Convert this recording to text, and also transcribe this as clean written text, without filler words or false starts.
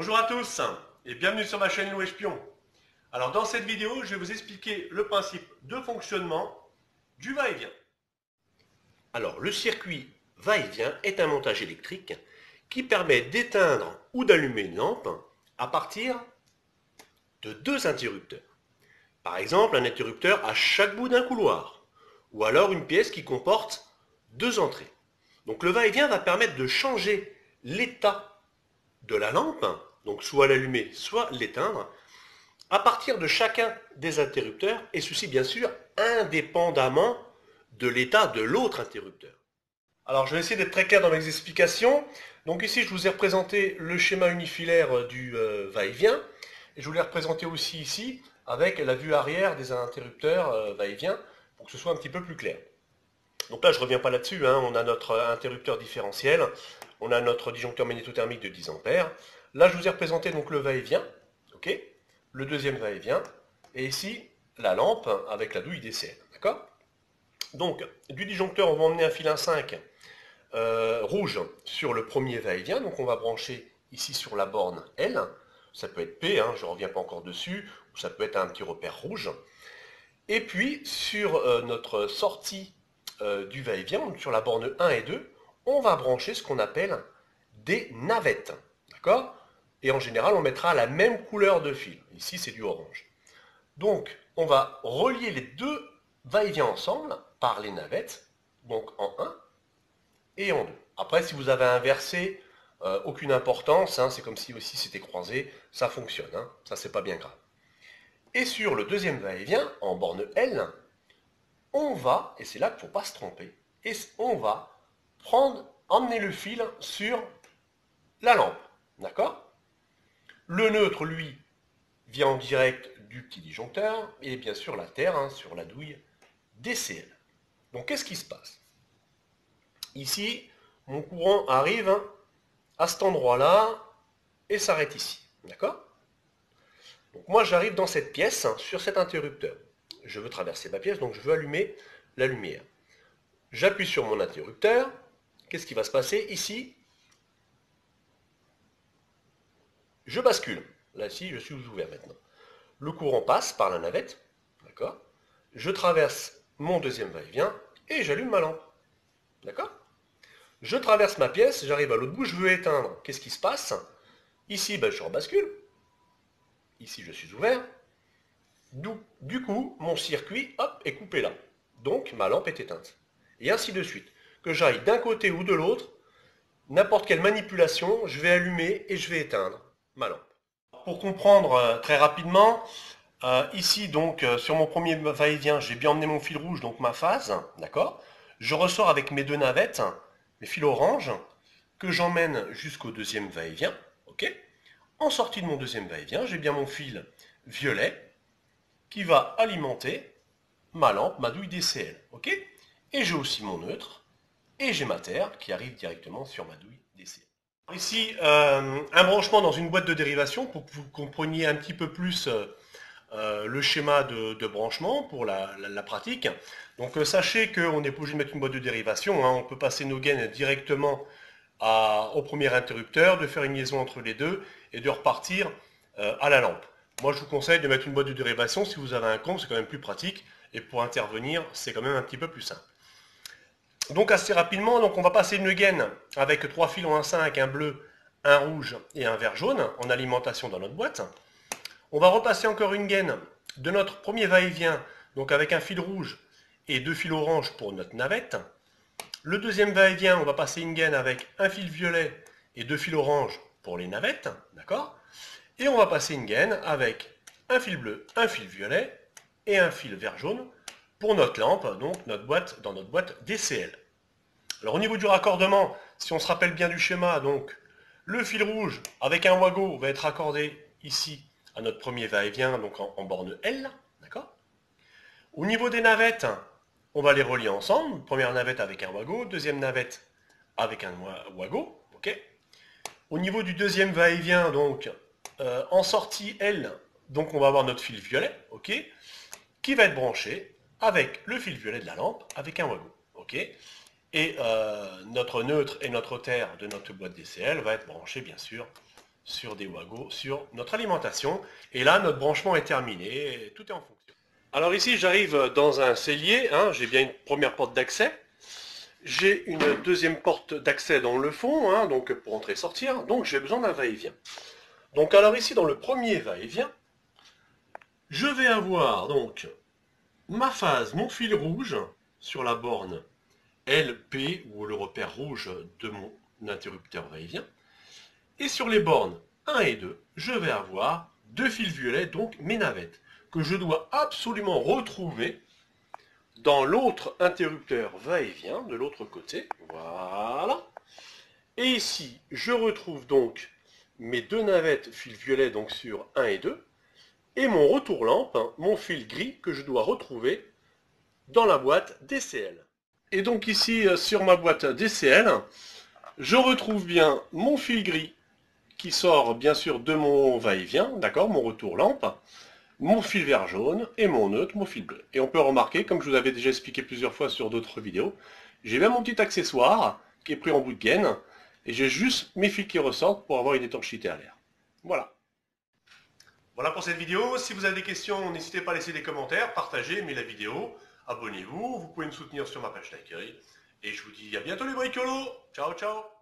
Bonjour à tous et bienvenue sur ma chaîne Hello Espion. Alors dans cette vidéo, je vais vous expliquer le principe de fonctionnement du va-et-vient. Alors le circuit va-et-vient est un montage électrique qui permet d'éteindre ou d'allumer une lampe à partir de deux interrupteurs. Par exemple, un interrupteur à chaque bout d'un couloir ou alors une pièce qui comporte deux entrées. Donc le va-et-vient va permettre de changer l'état de la lampe, donc soit l'allumer, soit l'éteindre, à partir de chacun des interrupteurs, et ceci bien sûr indépendamment de l'état de l'autre interrupteur. Alors je vais essayer d'être très clair dans mes explications. Donc ici je vous ai représenté le schéma unifilaire du va-et-vient, et je vous l'ai représenté aussi ici avec la vue arrière des interrupteurs va-et-vient, pour que ce soit un petit peu plus clair. Donc là je ne reviens pas là-dessus, on a notre interrupteur différentiel, on a notre disjoncteur magnétothermique de 10 ampères. Là je vous ai représenté donc le va-et-vient, ok, le deuxième va-et-vient, et ici la lampe avec la douille DCL, d'accord. Donc du disjoncteur on va emmener un fil 1,5 rouge sur le premier va-et-vient, donc on va brancher ici sur la borne L, ça peut être P, je ne reviens pas encore dessus, ou ça peut être un petit repère rouge. Et puis sur notre sortie du va-et-vient, donc sur la borne 1 et 2, on va brancher ce qu'on appelle des navettes, d'accord. Et en général, on mettra la même couleur de fil. Ici, c'est du orange. Donc, on va relier les deux va-et-vient ensemble par les navettes, donc en 1 et en 2. Après, si vous avez inversé, aucune importance, c'est comme si aussi c'était croisé, ça fonctionne, ça c'est pas bien grave. Et sur le deuxième va-et-vient, en borne L, on va, et c'est là qu'il ne faut pas se tromper, et on va emmener le fil sur la lampe, d'accord. Le neutre, lui, vient en direct du petit disjoncteur, et bien sûr la terre, sur la douille DCL. Donc qu'est-ce qui se passe? Ici, mon courant arrive à cet endroit-là, et s'arrête ici, d'accord. Donc moi j'arrive dans cette pièce, sur cet interrupteur. Je veux traverser ma pièce, donc je veux allumer la lumière. J'appuie sur mon interrupteur. Qu'est-ce qui va se passer ici? Je bascule. Là, ici, je suis ouvert maintenant. Le courant passe par la navette. D'accord. Je traverse mon deuxième va-et-vient et j'allume ma lampe. D'accord. Je traverse ma pièce, j'arrive à l'autre bout, je veux éteindre. Qu'est-ce qui se passe? Ici, je rebascule. Ici, je suis ouvert. Du coup, mon circuit, hop, est coupé là. Donc, ma lampe est éteinte. Et ainsi de suite. Que j'aille d'un côté ou de l'autre, n'importe quelle manipulation, je vais allumer et je vais éteindre ma lampe. Pour comprendre très rapidement, ici donc sur mon premier va-et-vient, j'ai bien emmené mon fil rouge, donc ma phase, d'accord. Je ressors avec mes deux navettes, mes fils orange, que j'emmène jusqu'au deuxième va-et-vient, ok. En sortie de mon deuxième va-et-vient, j'ai bien mon fil violet qui va alimenter ma lampe, ma douille DCL, ok. Et j'ai aussi mon neutre, et j'ai ma terre qui arrive directement sur ma douille DCL. Ici, un branchement dans une boîte de dérivation pour que vous compreniez un petit peu plus le schéma de branchement pour la pratique. Donc sachez qu'on n'est pas obligé de mettre une boîte de dérivation, on peut passer nos gaines directement au premier interrupteur, de faire une liaison entre les deux et de repartir à la lampe. Moi je vous conseille de mettre une boîte de dérivation si vous avez un compte, c'est quand même plus pratique, et pour intervenir c'est quand même un petit peu plus simple. Donc assez rapidement, donc on va passer une gaine avec 3 fils en 1,5, un bleu, un rouge et un vert jaune en alimentation dans notre boîte. On va repasser encore une gaine de notre premier va-et-vient, donc avec un fil rouge et deux fils orange pour notre navette. Le deuxième va-et-vient, on va passer une gaine avec un fil violet et deux fils orange pour les navettes, d'accord. Et on va passer une gaine avec un fil bleu, un fil violet et un fil vert jaune pour notre lampe, donc dans notre boîte DCL. Alors au niveau du raccordement, si on se rappelle bien du schéma, donc le fil rouge avec un wago va être raccordé ici à notre premier va-et-vient, donc en borne L, d'accord. Au niveau des navettes, on va les relier ensemble. Première navette avec un wago, deuxième navette avec un wago, ok. Au niveau du deuxième va-et-vient, donc en sortie L, donc on va avoir notre fil violet, ok, qui va être branché avec le fil violet de la lampe avec un wago, ok. Et notre neutre et notre terre de notre boîte DCL va être branché bien sûr sur des wagos, sur notre alimentation. Et là, notre branchement est terminé, tout est en fonction. Alors ici, j'arrive dans un cellier, hein, j'ai bien une première porte d'accès. J'ai une deuxième porte d'accès dans le fond, hein, donc pour entrer et sortir, donc j'ai besoin d'un va-et-vient. Donc alors ici, dans le premier va-et-vient, je vais avoir donc ma phase, mon fil rouge sur la borne LP, ou le repère rouge de mon interrupteur va-et-vient. Et sur les bornes 1 et 2, je vais avoir deux fils violets, donc mes navettes, que je dois absolument retrouver dans l'autre interrupteur va-et-vient, de l'autre côté. Voilà. Et ici, je retrouve donc mes deux navettes fil violet, donc sur 1 et 2, et mon retour lampe, hein, mon fil gris, que je dois retrouver dans la boîte DCL. Et donc ici, sur ma boîte DCL, je retrouve bien mon fil gris qui sort bien sûr de mon va-et-vient, d'accord, mon retour lampe, mon fil vert jaune et mon neutre, mon fil bleu. Et on peut remarquer, comme je vous avais déjà expliqué plusieurs fois sur d'autres vidéos, j'ai bien mon petit accessoire qui est pris en bout de gaine et j'ai juste mes fils qui ressortent pour avoir une étanchéité à l'air. Voilà. Voilà pour cette vidéo. Si vous avez des questions, n'hésitez pas à laisser des commentaires, partagez, aimez la vidéo, abonnez-vous. Vous pouvez me soutenir sur ma page d'accueil. Et je vous dis à bientôt les bricolos. Ciao, ciao.